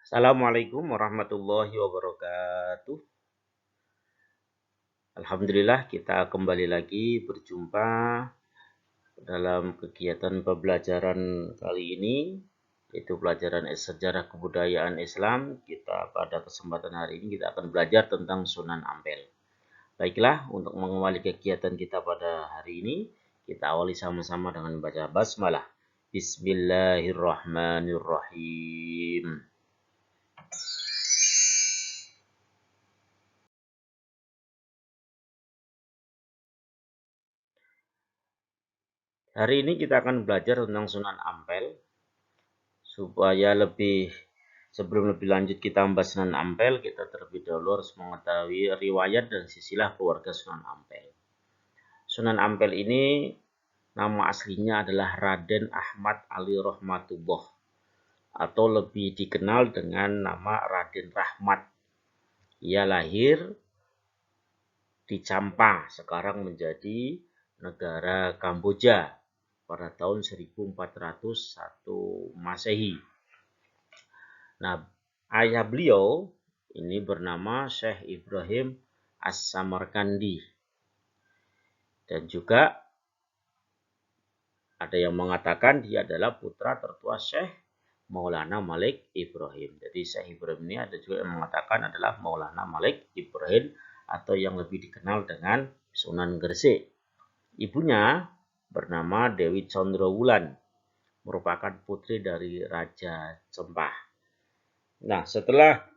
Assalamualaikum warahmatullahi wabarakatuh. Alhamdulillah kita kembali lagi berjumpa dalam kegiatan pembelajaran kali ini, yaitu pelajaran sejarah kebudayaan Islam. Kita pada kesempatan hari ini kita akan belajar tentang Sunan Ampel. Baiklah, untuk mengawali kegiatan kita pada hari ini, kita awali sama-sama dengan membaca basmalah. Bismillahirrahmanirrahim. Hari ini kita akan belajar tentang Sunan Ampel. Supaya sebelum lebih lanjut kita membahas Sunan Ampel, kita terlebih dahulu harus mengetahui riwayat dan silsilah keluarga Sunan Ampel. Sunan Ampel ini nama aslinya adalah Raden Ahmad Ali Rahmatullah, atau lebih dikenal dengan nama Raden Rahmat. Ia lahir di Champa, sekarang menjadi negara Kamboja pada tahun 1401 Masehi. Nah, ayah beliau ini bernama Syekh Ibrahim As-Samarkandi. Dan juga ada yang mengatakan dia adalah putra tertua Syekh Maulana Malik Ibrahim. Jadi Syekh Ibrahim ini ada juga yang mengatakan adalah Maulana Malik Ibrahim, atau yang lebih dikenal dengan Sunan Gresik. Ibunya bernama Dewi Condrowulan, merupakan putri dari Raja Cempah. Nah, setelah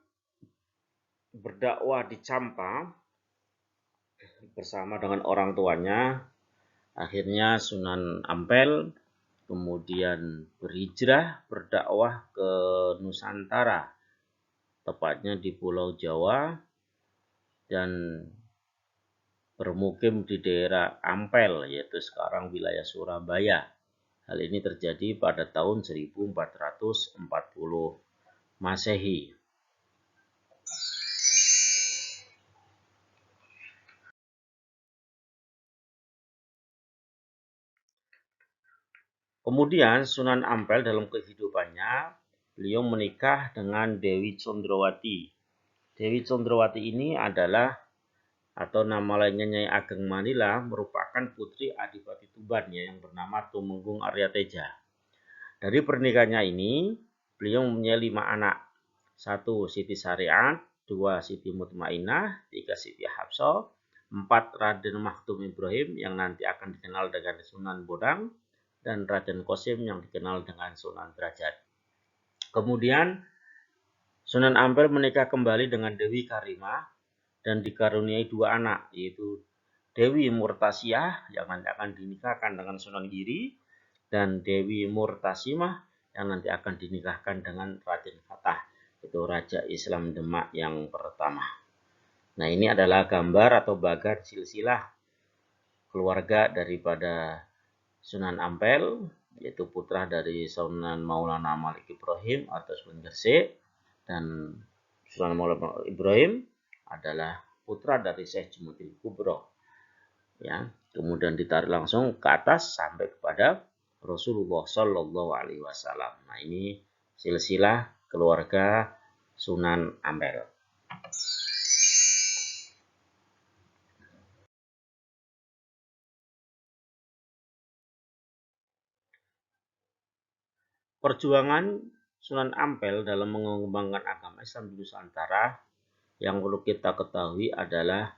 berdakwah di Champa bersama dengan orang tuanya, akhirnya Sunan Ampel kemudian berhijrah berdakwah ke Nusantara, tepatnya di Pulau Jawa, dan bermukim di daerah Ampel, yaitu sekarang wilayah Surabaya. Hal ini terjadi pada tahun 1440 Masehi. Kemudian Sunan Ampel dalam kehidupannya, beliau menikah dengan Dewi Condrowati. Dewi Condrowati ini adalah, atau nama lainnya Nyai Ageng Manila, merupakan putri Adipati Tuban yang bernama Tumenggung Aryateja. Dari pernikahannya ini, beliau mempunyai 5 anak. 1 Siti Syariat, 2 Siti Mutmainah, 3 Siti Hafsah, 4 Raden Maktum Ibrahim yang nanti akan dikenal dengan Sunan Bodang, dan Raden Qasim yang dikenal dengan Sunan Derajat. Kemudian Sunan Ampel menikah kembali dengan Dewi Karimah dan dikaruniai 2 anak, yaitu Dewi Murtasiah yang nanti akan dinikahkan dengan Sunan Giri, dan Dewi Murtasimah yang nanti akan dinikahkan dengan Raden Fatah, itu Raja Islam Demak yang pertama. Nah, ini adalah gambar atau bagan silsilah keluarga daripada Sunan Ampel, yaitu putra dari Sunan Maulana Malik Ibrahim atau Sunan Gresik, dan Sunan Maulana Ibrahim adalah putra dari Syekh Jumuddin Kubro. Ya, kemudian ditarik langsung ke atas sampai kepada Rasulullah Shallallahu Alaihi Wasallam. Nah, ini silsilah keluarga Sunan Ampel. Perjuangan Sunan Ampel dalam mengembangkan agama Islam di Nusantara yang perlu kita ketahui adalah,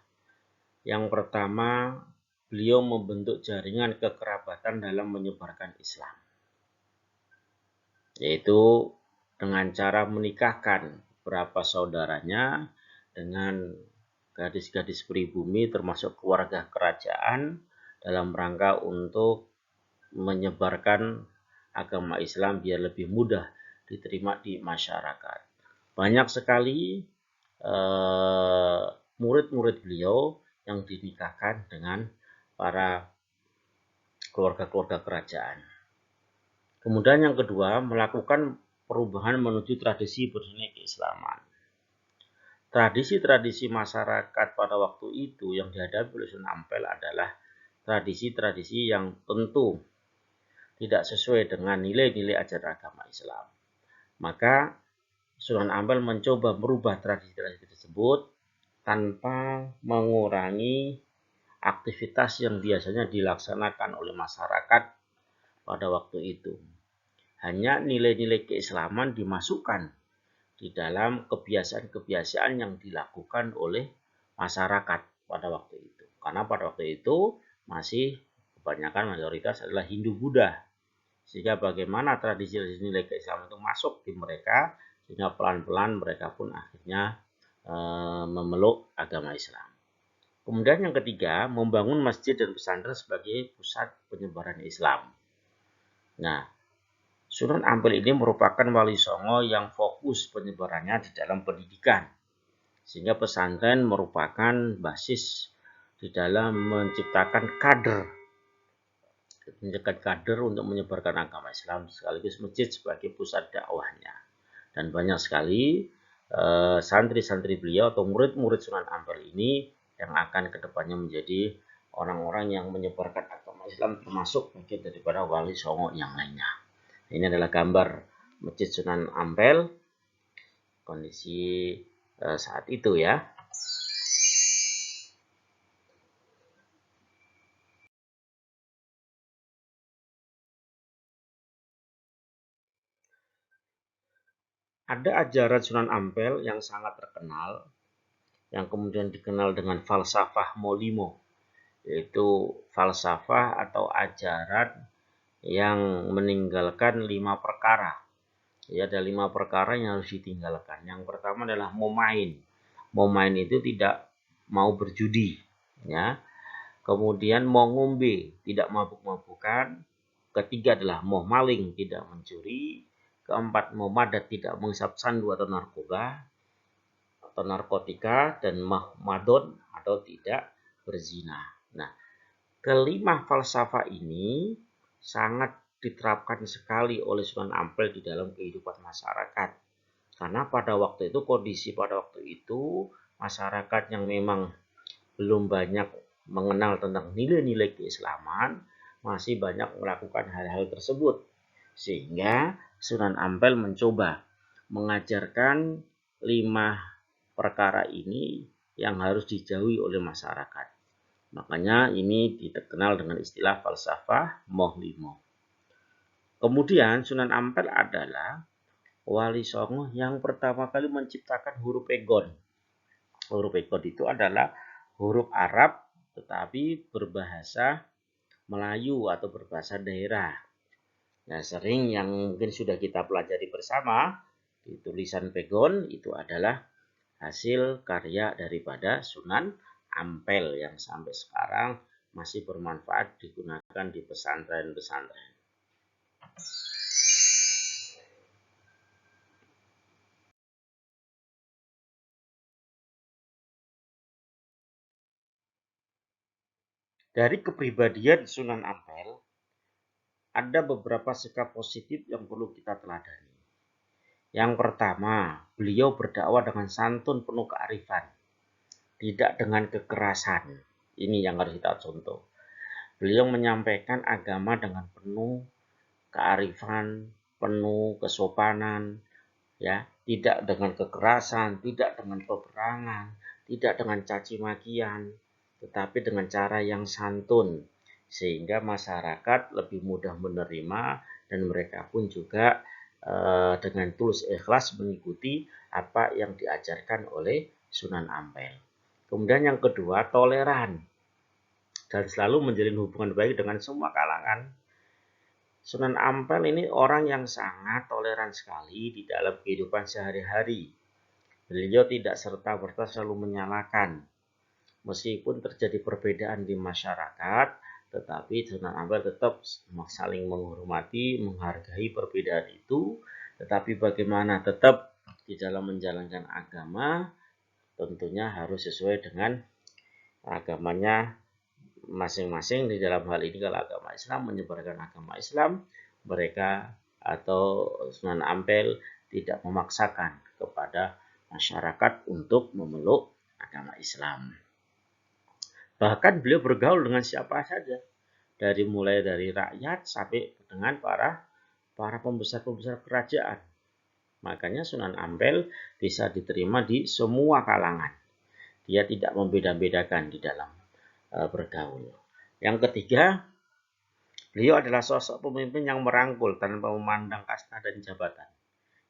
yang pertama, beliau membentuk jaringan kekerabatan dalam menyebarkan Islam, yaitu dengan cara menikahkan beberapa saudaranya dengan gadis-gadis pribumi termasuk keluarga kerajaan dalam rangka untuk menyebarkan agama Islam biar lebih mudah diterima di masyarakat. Banyak sekali murid-murid beliau yang dinikahkan dengan para keluarga-keluarga kerajaan. Kemudian yang kedua, melakukan perubahan menuju tradisi bernilai keislaman. Tradisi-tradisi masyarakat pada waktu itu yang dihadapi oleh Sunan Ampel adalah tradisi-tradisi yang tentu tidak sesuai dengan nilai-nilai ajaran agama Islam. Maka Sunan Ampel mencoba merubah tradisi-tradisi tersebut tanpa mengurangi aktivitas yang biasanya dilaksanakan oleh masyarakat pada waktu itu. Hanya nilai-nilai keislaman dimasukkan di dalam kebiasaan-kebiasaan yang dilakukan oleh masyarakat pada waktu itu. Karena pada waktu itu masih kebanyakan mayoritas adalah Hindu-Buddha. Sehingga bagaimana tradisi nilai keislaman itu masuk di mereka, sehingga pelan-pelan mereka pun akhirnya memeluk agama Islam. Kemudian yang ketiga, membangun masjid dan pesantren sebagai pusat penyebaran Islam. Nah, Sunan Ampel ini merupakan wali songo yang fokus penyebarannya di dalam pendidikan. Sehingga pesantren merupakan basis di dalam menciptakan kader untuk menyebarkan agama Islam, sekaligus masjid sebagai pusat dakwahnya. Dan banyak sekali santri-santri beliau atau murid-murid Sunan Ampel ini yang akan kedepannya menjadi orang-orang yang menyebarkan agama Islam, termasuk bagian daripada wali songo yang lainnya. Ini adalah gambar Masjid Sunan Ampel kondisi saat itu ya. Ada ajaran Sunan Ampel yang sangat terkenal, yang kemudian dikenal dengan falsafah Molimo, yaitu falsafah atau ajaran yang meninggalkan 5 perkara. Ya, ada 5 perkara yang harus ditinggalkan. Yang pertama adalah momain. Momain itu tidak mau berjudi, ya. Kemudian mau ngombe, tidak mabuk-mabukan. Ketiga adalah mau maling, tidak mencuri. Keempat, mau madat, tidak menghisap sandu atau narkoba atau narkotika, dan madon atau tidak berzina. Nah, kelima falsafah ini sangat diterapkan sekali oleh Sunan Ampel di dalam kehidupan masyarakat. Karena pada waktu itu, kondisi pada waktu itu, masyarakat yang memang belum banyak mengenal tentang nilai-nilai keislaman, masih banyak melakukan hal-hal tersebut. Sehingga Sunan Ampel mencoba mengajarkan 5 perkara ini yang harus dijauhi oleh masyarakat. Makanya ini dikenal dengan istilah falsafah Mohlimo. Kemudian Sunan Ampel adalah wali songo yang pertama kali menciptakan huruf pegon. Huruf pegon itu adalah huruf Arab tetapi berbahasa Melayu atau berbahasa daerah. Nah, sering yang mungkin sudah kita pelajari bersama, di tulisan pegon itu adalah hasil karya daripada Sunan Ampel yang sampai sekarang masih bermanfaat digunakan di pesantren-pesantren. Dari kepribadian Sunan Ampel, ada beberapa sikap positif yang perlu kita teladani. Yang pertama, beliau berdakwah dengan santun penuh kearifan, tidak dengan kekerasan. Ini yang harus kita contoh. Beliau menyampaikan agama dengan penuh kearifan, penuh kesopanan, ya, tidak dengan kekerasan, tidak dengan peperangan, tidak dengan caci makian, tetapi dengan cara yang santun, sehingga masyarakat lebih mudah menerima dan mereka pun juga dengan tulus ikhlas mengikuti apa yang diajarkan oleh Sunan Ampel. Kemudian yang kedua, toleran dan selalu menjalin hubungan baik dengan semua kalangan. Sunan Ampel ini orang yang sangat toleran sekali di dalam kehidupan sehari-hari. Beliau tidak serta-merta selalu menyalahkan. Meskipun terjadi perbedaan di masyarakat, tetapi Sunan Ampel tetap saling menghormati, menghargai perbedaan itu. Tetapi bagaimana tetap di dalam menjalankan agama, tentunya harus sesuai dengan agamanya masing-masing. Di dalam hal ini kalau agama Islam, menyebarkan agama Islam, mereka atau Sunan Ampel tidak memaksakan kepada masyarakat untuk memeluk agama Islam. Bahkan beliau bergaul dengan siapa saja, mulai dari rakyat sampai dengan para pembesar-pembesar kerajaan. Makanya Sunan Ampel bisa diterima di semua kalangan. Dia tidak membeda-bedakan di dalam bergaul. Yang ketiga, beliau adalah sosok pemimpin yang merangkul tanpa memandang kasta dan jabatan.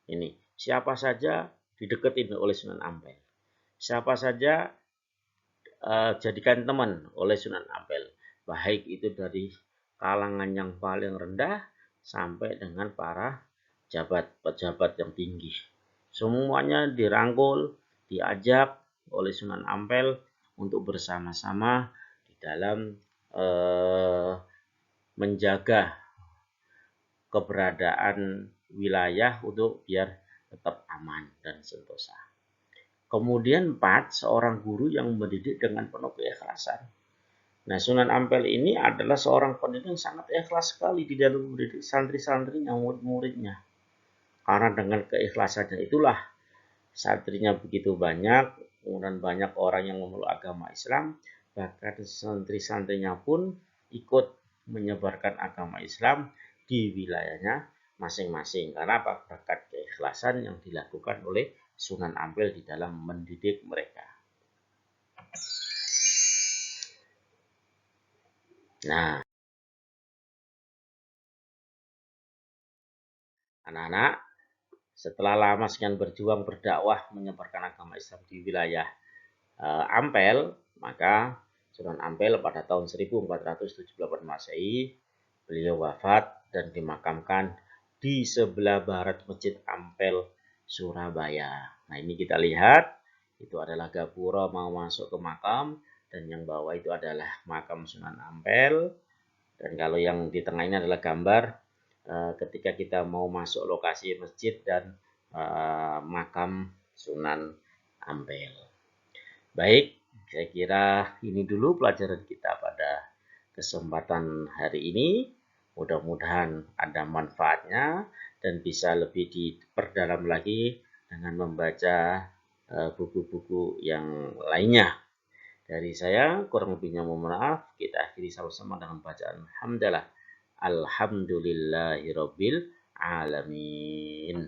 Ini, siapa saja dideketin oleh Sunan Ampel. Siapa saja jadikan teman oleh Sunan Ampel. Baik itu dari kalangan yang paling rendah sampai dengan para pejabat yang tinggi. Semuanya dirangkul, diajak oleh Sunan Ampel untuk bersama-sama di dalam menjaga keberadaan wilayah untuk biar tetap aman dan sentosa. Kemudian 4, seorang guru yang mendidik dengan penuh keikhlasan. Nah, Sunan Ampel ini adalah seorang pendidik yang sangat ikhlas sekali di dalam mendidik santri-santrinya, murid-muridnya. Karena dengan keikhlasannya itulah santrinya begitu banyak, kemudian banyak orang yang memeluk agama Islam, bahkan santri-santrinya pun ikut menyebarkan agama Islam di wilayahnya masing-masing. Karena apa? Berkat keikhlasan yang dilakukan oleh Sunan Ampel di dalam mendidik mereka. Nah, anak-anak, setelah lama sekian berjuang berdakwah menyebarkan agama Islam di wilayah Ampel, maka Sunan Ampel pada tahun 1478 Masehi beliau wafat dan dimakamkan di sebelah barat Masjid Ampel, Surabaya. Nah, ini kita lihat, itu adalah gapura mau masuk ke makam, dan yang bawah itu adalah makam Sunan Ampel. Dan kalau yang di tengah ini adalah gambar ketika kita mau masuk lokasi masjid dan makam Sunan Ampel. Baik, saya kira ini dulu pelajaran kita pada kesempatan hari ini. Mudah-mudahan ada manfaatnya dan bisa lebih diperdalam lagi dengan membaca buku-buku yang lainnya. Dari saya, kurang lebihnya mohon maaf. Kita akhiri sama-sama dengan bacaan hamdalah. Alhamdulillahirabbil alamin.